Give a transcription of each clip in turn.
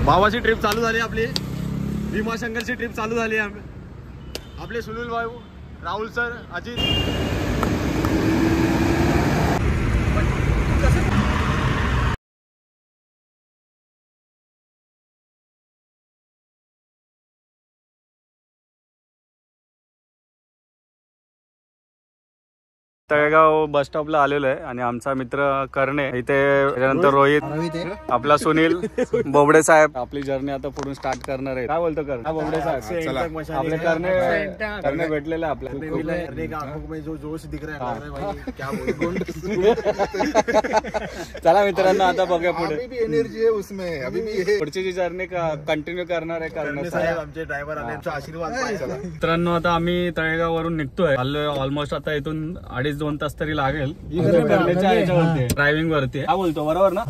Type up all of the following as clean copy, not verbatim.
भावाची ट्रिप चालू झाली आपली, भीमाशंकरची ट्रिप चालू झाली. आपले सुनील भाऊ, राहुल सर, अजित. तळेगाव बस स्टॉपला आलेलो आहे आणि आमचा मित्र करणे इथे, त्यानंतर रोहित, आपला सुनील, बोबडे साहेब. आपली जर्नी आता पुढून स्टार्ट करणार आहे. काय बोलतो करणे? बोबडे साहेब आपले करणे भेटलेले आपल्याला. जोश दिख रहा है. चला मित्रांनो आता बघूया पुढे. एनर्जी आहे उसमें अभी भी. पुढची जी जर्नी कंटिन्यू करणार आहे करणे साहेब, आमचे ड्रायव्हर आणि आमचा आशीर्वाद. मित्रांनो आता आम्ही तळेगाव वरून निघतोय. ऑलमोस्ट आता इथून 2.5 तास तरी लागेल ड्रायव्हिंग वरती. काय बोलतो बरोबर ना?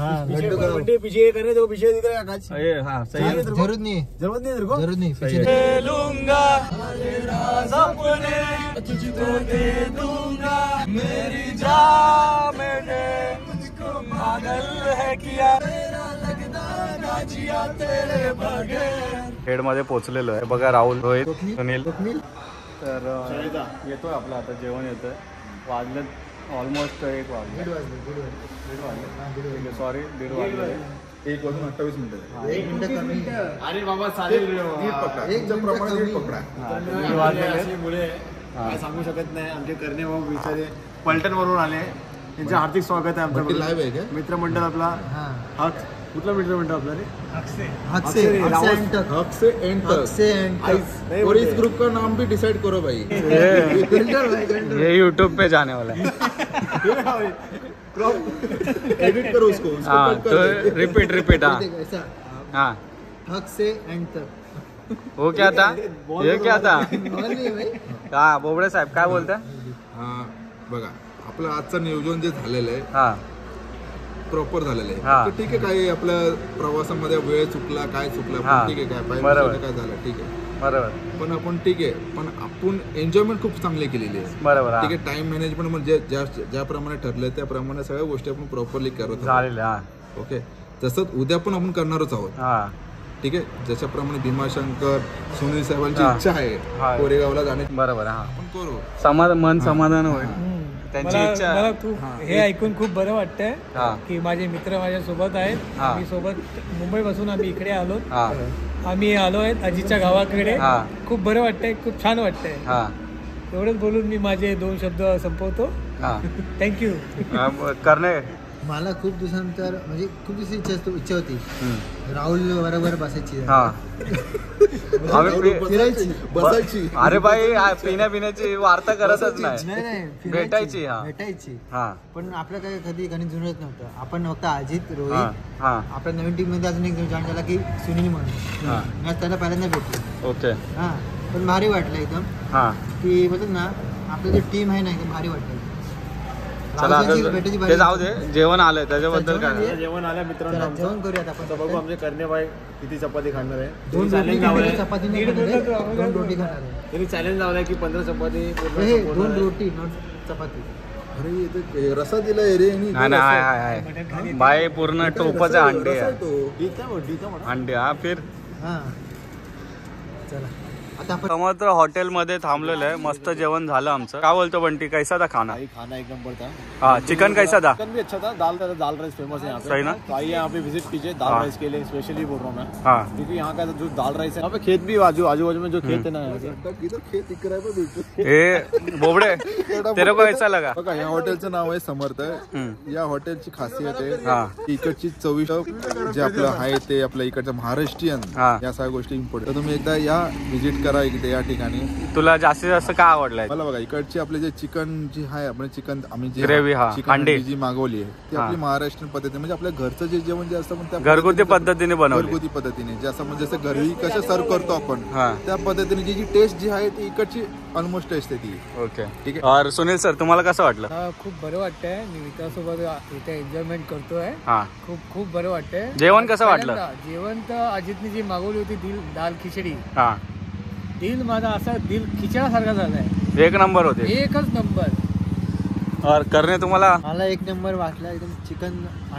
हेड मध्ये पोहोचलेलो आहे बघा. राहुल, रोहित, सुनील. तर येतोय आपलं आता जेवण येतोय. वाजले ऑलमोस्ट 1 वाजले. 1:30 वाजले. सॉरी 1:30 वाजले. 1:28 मिनिटं. अरे बाबा चालेल, काय सांगू शकत नाही. आमचे करणे भाऊ बिचारे पलटण वरून आले, त्यांचे हार्दिक स्वागत आहे आमचं. लाईव्ह आहे का मित्रमंडळ आपला. कुठला मित्रमंडळ आपला रे? और इस ग्रुप का नाम भी डिसाइड करो भाई. ये यूट्यूब पे जाने वाला है. एडिट करो उसको. हाँ तो रिपीट. हाँ हक से एंड तक. वो क्या था? ये क्या था? हाँ बोबडे साहेब काय बोलता? हा बघा, आपलं आजचं नियोजन जे झालेलं आहे हा प्रॉपर झालेलं आहे. ठीक आहे, काही आपल्या प्रवासामध्ये वेळ चुकला, काय चुकला, ठीक आहे, काय काय झालं, ठीक आहे, बरोबर. पण आपण ठीक आहे, पण आपण एन्जॉयमेंट खूप चांगली केलेली आहे. बरोबर. ठीक आहे, टाइम मॅनेजमेंट म्हणजे ज्याप्रमाणे ठरलंय त्याप्रमाणे सगळ्या गोष्टी आपण प्रॉपरली करत आहोत. ओके, तसंच उद्या पण आपण करणारच आहोत. ठीक आहे, ज्याच्याप्रमाणे भीमाशंकर, सुनील साहेबांची इच्छा आहे कोरेगावला जाण्याची. बरोबर. आपण करू. मन समाधान होईल त्यांची इच्छा. मला खूप हे ऐकून खूप बरं वाटतंय की माझे मित्र माझ्या सोबत आहेत. आम्ही सोबत मुंबई पासून आम्ही इकडे आलो. आम्ही आलो आहेत अजितच्या गावाकडे. खूप बरं वाटतंय, खूप छान वाटतंय. एवढंच बोलून मी माझे 2 शब्द संपवतो. थँक्यू. करणे मला खूप दिवसानंतर म्हणजे खूप दिवसाची इच्छा होती राहुल बरोबर बसायची, बसायची. अरे भाई पिण्याची वार्ता करतच नाही, भेटायची. पण आपलं काही कधी जुळत नव्हतं. आपण फक्त अजित, रोहित, आपल्या नवीन टीम मध्ये अजून एक जॉईन झाला की सुनील म्हणून. मी त्याला पहिल्यांदा भेटलो. ओके. पण भारी वाटलं एकदम की बोलतात ना, आपलं जे टीम आहे ना एकदम भारी वाटलं. चला ते जाऊ दे, जेवण आलंय त्याच्याबद्दल काय? जेवण आलं मित्रांनो, जेवण करूयात आपण. बघू आमचे करणे भाई किती चपाती खाणार आहे. 2 चपाती 2 रोटी खाणार आहे. त्यांनी चॅलेंज लावलाय की 15 चपाती 2 रोटी नॉट चपाती. अरे रसा दिलाय रे. नाही भाई पूर्ण टोपच अंडे अंडे. फिर चला समर्थ हॉटेल मध्ये थांबलेलं आहे. मस्त जेवण झालं आमचं. काय बोलतो बंटी, कैसा था खाना? खाना एक नंबर था. हाँ, चिकन कैसा था? चिकन भी अच्छा था. दाल राइस फेमस है यहाँ पे. सही ना? तो आइए यहाँ पे विजिट कीजिए. दाल राइस के लिए स्पेशली बोल रहा हूँ मैं. हाँ, क्योंकि यहाँ का जो दाल राइस है, यहाँ पे खेत भी आजू बाजू में जो खेत है ना, खेत दिख रहा है. हे बोबडे तेरे को कैसा लगा? बघा, या हॉटेलचं नाव आहे समर्थ. या हॉटेलची खासियत आहे इकडची चविष्ट जे आपलं आहे ते आपल्या इकडचं महाराष्ट्रीयन या सगळ्या गोष्टी इम्पॉर्टंट. तर तुम्ही एकदा या विजिट करा इकडे या ठिकाणी. तुला जास्तीत जास्त काय आवडलंय? मला बघा, इकडची आपले जे चिकन जी आहे, आपण चिकन आम्ही जी ग्रेव्ही चिकन जी मागवली आहे ती आपली महाराष्ट्रीयन पद्धतीने, म्हणजे आपल्या घरचं जे जेवण जे असतं त्या घरगुती पद्धतीने बनवलं. घरगुती पद्धतीने जे असं म्हणजे जसं घरी कसं सर्व करतो आपण त्या पद्धतीने जी जी टेस्ट जी आहे ती इकडची ऑलमोस्ट टेस्ट आहे ती. ओके, ठीक आहे. और सुनील सर, तुम्हाला कसं वाटलं? खूप बरं वाटतंय. मी मित्रासोबत इथे एन्जॉयमेंट करतोय. खूप बरं वाटतंय. जेवण कसं वाटलं? जेवण तर अजितने जी मागवली होती दाल खिचडी, दिल माझा असा दिल खिचण्यासारखा झालाय. एक नंबर होते. एकच नंबर. और करणे तुम्हाला मला एक नंबर वाटला एकदम चिकन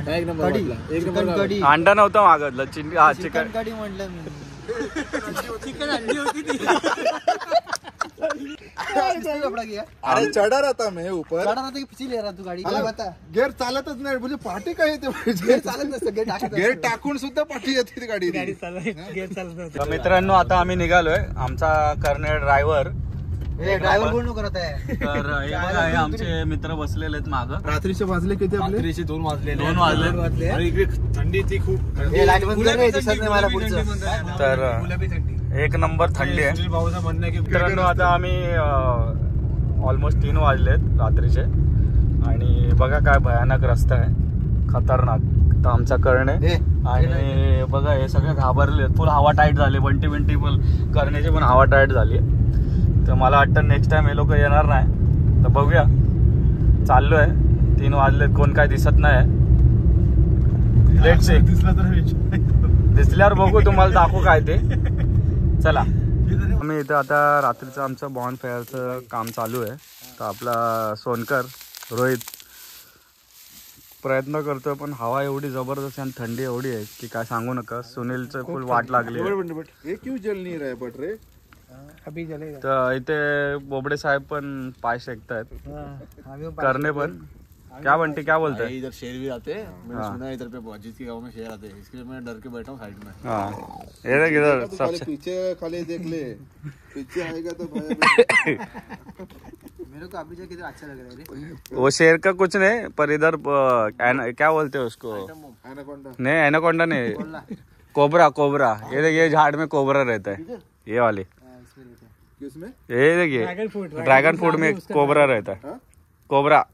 एक नंबर चिकन कढी अंडा नव्हतं मागतलं चिकन चिकन कढी म्हटलं मी चिकन अंडी होती ती कपड़ा किया अरे चढा रहता मैं ऊपर चढ़ा रहा था कि पिछली ले रहा तू गाडी मला बता गेअर चालतच नाही म्हणजे पाठी काय येते गेअर चालत नसतं गेअर टाकत गेअर टाकून सुद्धा पाठी येते ती गाडी गेअर चालत नव्हतं. तर मित्रांनो आता आम्ही निघालोय आमचा करणे ड्रायव्हर ड्रायव्हर कोण करत आहे तर हे बघा हे आमचे मित्र बसलेले आहेत माग रात्रीचे वाजले किती आपले रात्रीचे 2 वाजले 2 वाजले आणि इकडे थंडी ती खूप लाईट बंद कर रे, दिसत नाही मला पुढचं तर एक नंबर थंडी आहे. सुनील भाऊचं म्हणणं आहे की मित्रांनो आता आम्ही ऑलमोस्ट 3 वाजलेत रात्रीचे आणि बघा काय भयानक रस्ता आहे खतरनाक. तर आमचा करणे आणि बघा हे सगळे घाबरले फुल हवा टाईट झाली बंटी फुल करण्याची पण हवा टाईट झाली. तर मला वाटतं नेक्स्ट टाइम हे लोक येणार नाही तर बघूया चाललोय 3 वाजलेत कोण काय दिसत नाही. लेट्स सी दिसल्यावर बघू तुम्हाला दाखवू काय ते. चला आम्ही इथं आता रात्रीचं आमचं बॉन फेअरचं काम चालू आहे. तर आपला सोनकर रोहित प्रयत्न करतोय पण हवा एवढी जबरदस्त आणि थंडी एवढी आहे की काय सांगू नका. सुनीलचं फुल वाट लागली हे क्यों जल नहीं रहा है बट रे अभी जलेगा. तर इथे बोबडे साहेब पण पाय शेकतायत करणे पण क्या बनती क्या बोलते हैं? इधर शेर भी आते हैं मैंने सुना है इधर पे अजीत के गांव में शेर आते हैं इसके लिए मैं डर के बैठा हूँ साइड में. हाँ ये देख इधर तू खाली सबसे पीछे खाली देख ले पीछे आएगा तो भय मेरे को अभी जाके अच्छा लग रहा है रे. वो शेर का कुछ नहीं पर इधर क्या बोलते हैं उसको एनाकोंडा नहीं एनाकोंडा नहीं कोबरा ये देखिए झाड़ में कोबरा रहता है ये वाली किसमें ये देखिए ड्रैगन फ्रूट में कोबरा रहता है कोबरा.